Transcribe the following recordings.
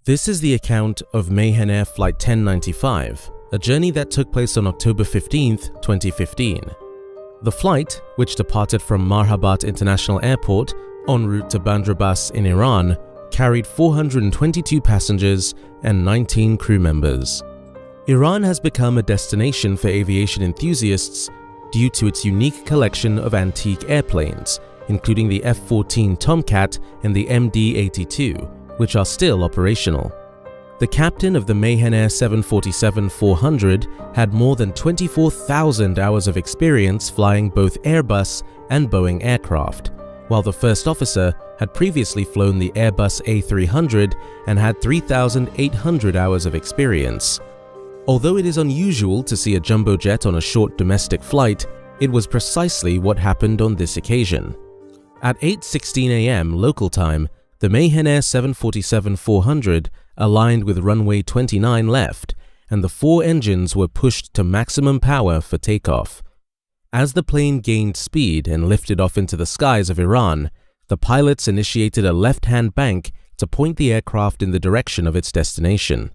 This is the account of Mahan Air Flight 1095, a journey that took place on October 15, 2015. The flight, which departed from Marhabat International Airport en route to Bandar Abbas in Iran, carried 422 passengers and 19 crew members. Iran has become a destination for aviation enthusiasts due to its unique collection of antique airplanes, including the F-14 Tomcat and the MD-82, which are still operational. The captain of the Mahan Air 747-400 had more than 24,000 hours of experience flying both Airbus and Boeing aircraft, while the first officer had previously flown the Airbus A300 and had 3,800 hours of experience. Although it is unusual to see a jumbo jet on a short domestic flight, it was precisely what happened on this occasion. At 8:16 a.m. local time, the Mahan Air 747-400 aligned with runway 29 left, and the four engines were pushed to maximum power for takeoff. As the plane gained speed and lifted off into the skies of Iran, the pilots initiated a left-hand bank to point the aircraft in the direction of its destination.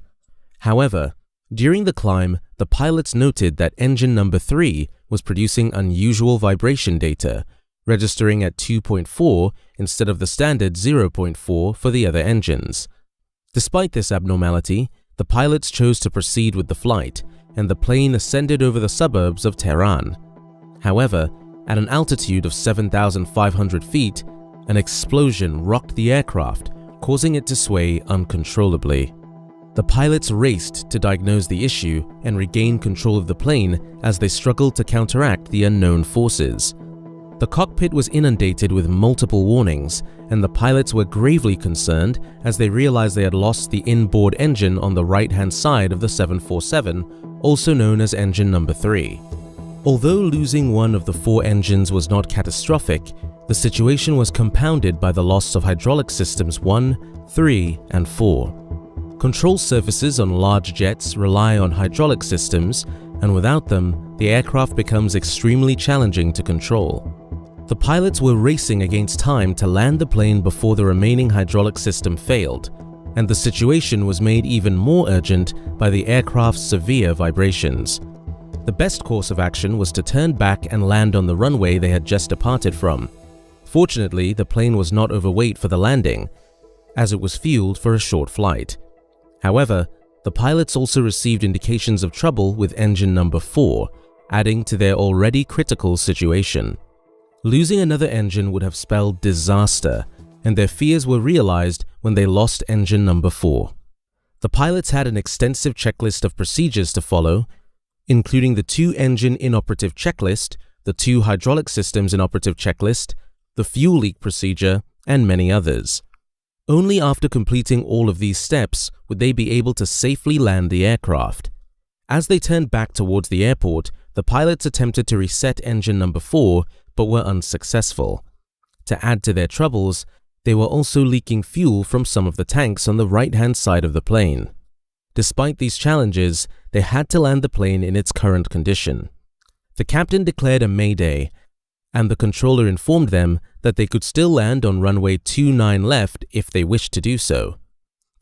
However, during the climb, the pilots noted that engine number 3 was producing unusual vibration data, registering at 2.4 instead of the standard 0.4 for the other engines. Despite this abnormality, the pilots chose to proceed with the flight, and the plane ascended over the suburbs of Tehran. However, at an altitude of 7,500 feet, an explosion rocked the aircraft, causing it to sway uncontrollably. The pilots raced to diagnose the issue and regain control of the plane as they struggled to counteract the unknown forces. The cockpit was inundated with multiple warnings, and the pilots were gravely concerned as they realized they had lost the inboard engine on the right-hand side of the 747, also known as engine number 3. Although losing one of the four engines was not catastrophic, the situation was compounded by the loss of hydraulic systems 1, 3, and 4. Control surfaces on large jets rely on hydraulic systems, and without them, the aircraft becomes extremely challenging to control. The pilots were racing against time to land the plane before the remaining hydraulic system failed, and the situation was made even more urgent by the aircraft's severe vibrations. The best course of action was to turn back and land on the runway they had just departed from. Fortunately, the plane was not overweight for the landing, as it was fueled for a short flight. However, the pilots also received indications of trouble with engine number 4, adding to their already critical situation. Losing another engine would have spelled disaster, and their fears were realized when they lost engine number 4. The pilots had an extensive checklist of procedures to follow, including the 2-engine inoperative checklist, the 2 hydraulic systems inoperative checklist, the fuel leak procedure, and many others. Only after completing all of these steps would they be able to safely land the aircraft. As they turned back towards the airport, the pilots attempted to reset engine number 4 but were unsuccessful. To add to their troubles, they were also leaking fuel from some of the tanks on the right-hand side of the plane. Despite these challenges, they had to land the plane in its current condition. The captain declared a mayday, and the controller informed them that they could still land on runway 29 left if they wished to do so.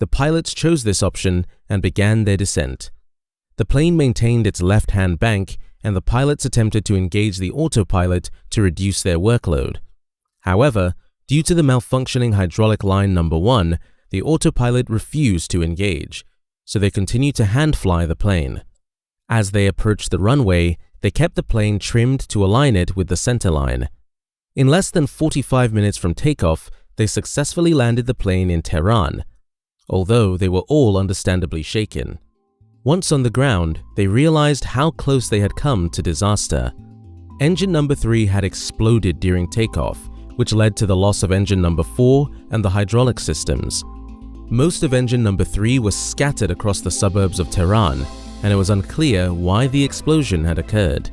The pilots chose this option and began their descent. The plane maintained its left-hand bank, and the pilots attempted to engage the autopilot to reduce their workload. However, due to the malfunctioning hydraulic line number 1, the autopilot refused to engage, so they continued to hand-fly the plane. As they approached the runway, they kept the plane trimmed to align it with the centerline. In less than 45 minutes from takeoff, they successfully landed the plane in Tehran, although they were all understandably shaken. Once on the ground, they realized how close they had come to disaster. Engine number 3 had exploded during takeoff, which led to the loss of engine number 4 and the hydraulic systems. Most of engine number 3 was scattered across the suburbs of Tehran, and it was unclear why the explosion had occurred.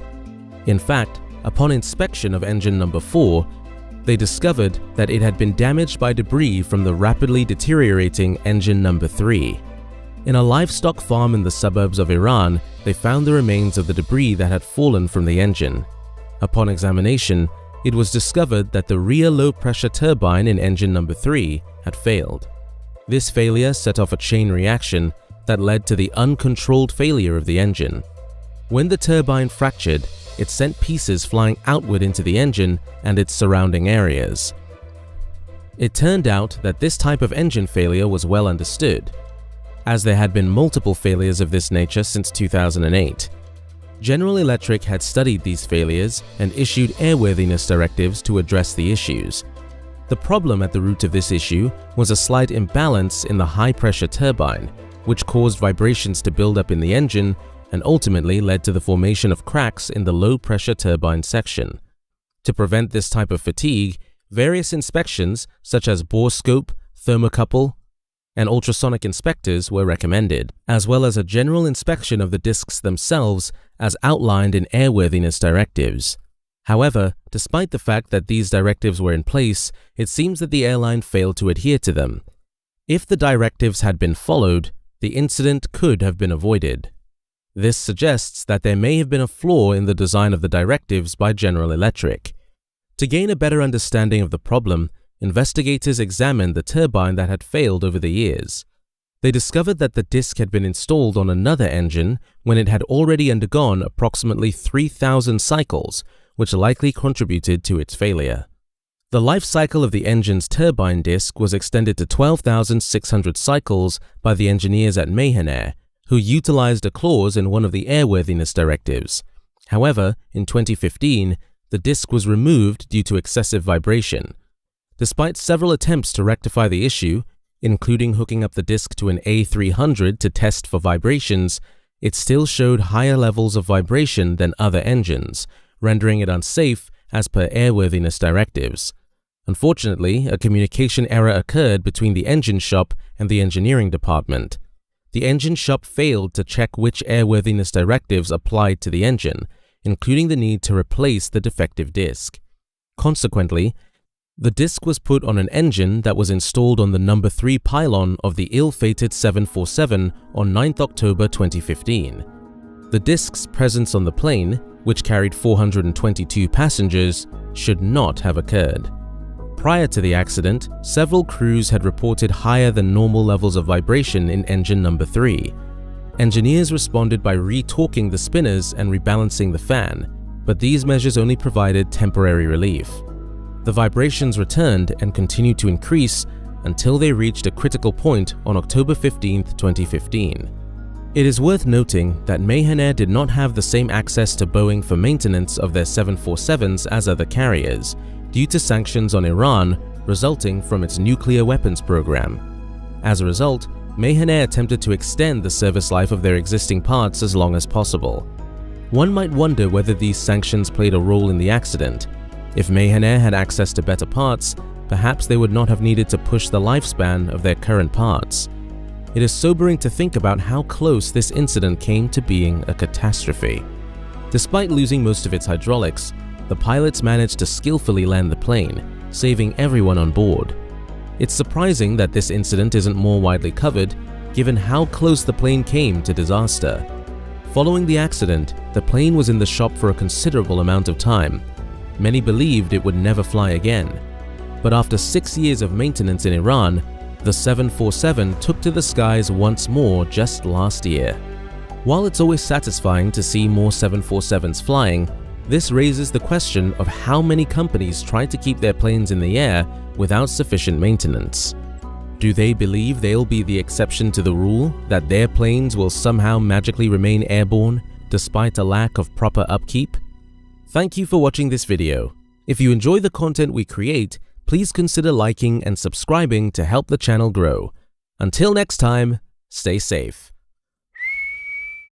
In fact, upon inspection of engine number 4, they discovered that it had been damaged by debris from the rapidly deteriorating engine number 3. In a livestock farm in the suburbs of Iran, they found the remains of the debris that had fallen from the engine. Upon examination, it was discovered that the rear low-pressure turbine in engine number 3 had failed. This failure set off a chain reaction that led to the uncontrolled failure of the engine. When the turbine fractured, it sent pieces flying outward into the engine and its surrounding areas. It turned out that this type of engine failure was well understood, as there had been multiple failures of this nature since 2008. General Electric had studied these failures and issued airworthiness directives to address the issues. The problem at the root of this issue was a slight imbalance in the high-pressure turbine, which caused vibrations to build up in the engine and ultimately led to the formation of cracks in the low-pressure turbine section. To prevent this type of fatigue, various inspections such as borescope, thermocouple, and ultrasonic inspectors were recommended, as well as a general inspection of the discs themselves as outlined in airworthiness directives. However, despite the fact that these directives were in place, it seems that the airline failed to adhere to them. If the directives had been followed, the incident could have been avoided. This suggests that there may have been a flaw in the design of the directives by General Electric. To gain a better understanding of the problem, investigators examined the turbine that had failed over the years. They discovered that the disc had been installed on another engine when it had already undergone approximately 3,000 cycles, which likely contributed to its failure. The life cycle of the engine's turbine disc was extended to 12,600 cycles by the engineers at Mehaner, who utilized a clause in one of the airworthiness directives. However, in 2015, the disc was removed due to excessive vibration. Despite several attempts to rectify the issue, including hooking up the disc to an A300 to test for vibrations, it still showed higher levels of vibration than other engines, rendering it unsafe as per airworthiness directives. Unfortunately, a communication error occurred between the engine shop and the engineering department. The engine shop failed to check which airworthiness directives applied to the engine, including the need to replace the defective disc. Consequently, the disc was put on an engine that was installed on the number 3 pylon of the ill-fated 747 on 9th October 2015. The disc's presence on the plane, which carried 422 passengers, should not have occurred. Prior to the accident, several crews had reported higher than normal levels of vibration in engine number 3. Engineers responded by retorquing the spinners and rebalancing the fan, but these measures only provided temporary relief. The vibrations returned and continued to increase until they reached a critical point on October 15, 2015. It is worth noting that Mehaner did not have the same access to Boeing for maintenance of their 747s as other carriers, due to sanctions on Iran resulting from its nuclear weapons program. As a result, Mehaner attempted to extend the service life of their existing parts as long as possible. One might wonder whether these sanctions played a role in the accident. If Mehaner had access to better parts, perhaps they would not have needed to push the lifespan of their current parts. It is sobering to think about how close this incident came to being a catastrophe. Despite losing most of its hydraulics, the pilots managed to skillfully land the plane, saving everyone on board. It's surprising that this incident isn't more widely covered, given how close the plane came to disaster. Following the accident, the plane was in the shop for a considerable amount of time. Many believed it would never fly again. But after 6 years of maintenance in Iran, the 747 took to the skies once more just last year. While it's always satisfying to see more 747s flying, this raises the question of how many companies try to keep their planes in the air without sufficient maintenance. Do they believe they'll be the exception to the rule, that their planes will somehow magically remain airborne despite a lack of proper upkeep? Thank you for watching this video. If you enjoy the content we create, please consider liking and subscribing to help the channel grow. Until next time, stay safe.